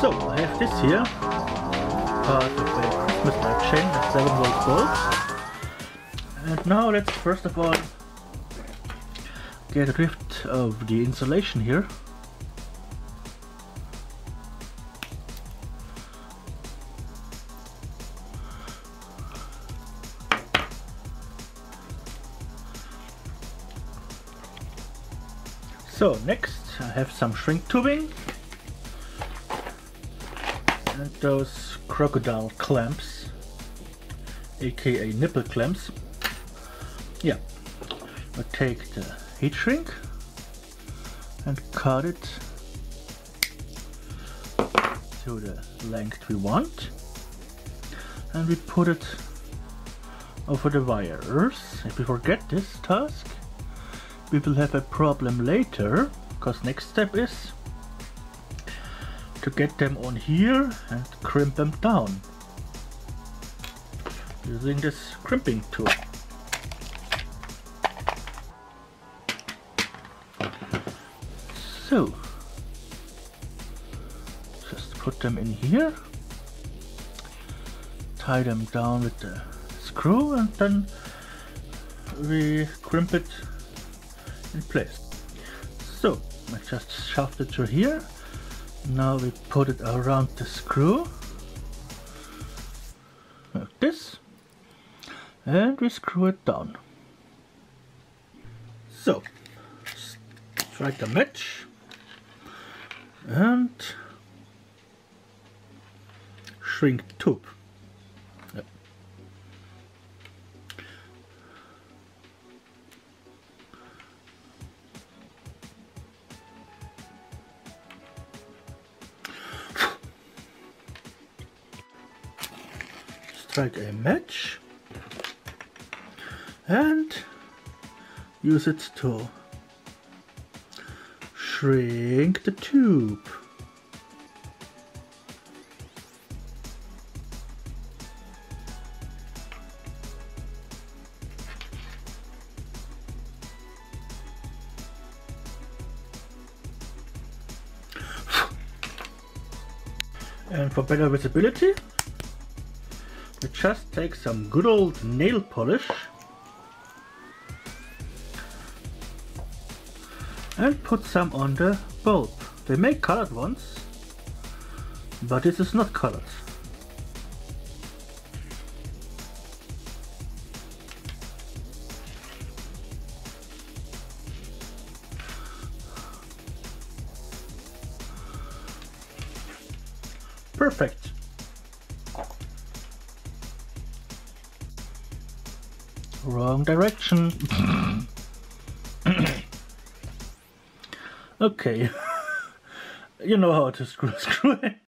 So I have this here, part of a Christmas light chain with 7-volt bolts. And now let's first of all get rid of the insulation here. So next I have some shrink tubing and those crocodile clamps, aka nipple clamps. Yeah, I take the heat shrink and cut it to the length we want, and we put it over the wires. If we forget this task, we will have a problem later, because next step is to get them on here and crimp them down using this crimping tool. So just put them in here, tie them down with the screw, and then we crimp it in place. So I just shoved it through here. Now we put it around the screw like this, and we screw it down. So strike a match and shrink tube. Yep. Strike a match and use it to shrink the tube. And for better visibility, we just take some good old nail polish and put some on the bulb. They make colored ones, but this is not colored. Perfect. Wrong direction. Okay, you know how to screw it.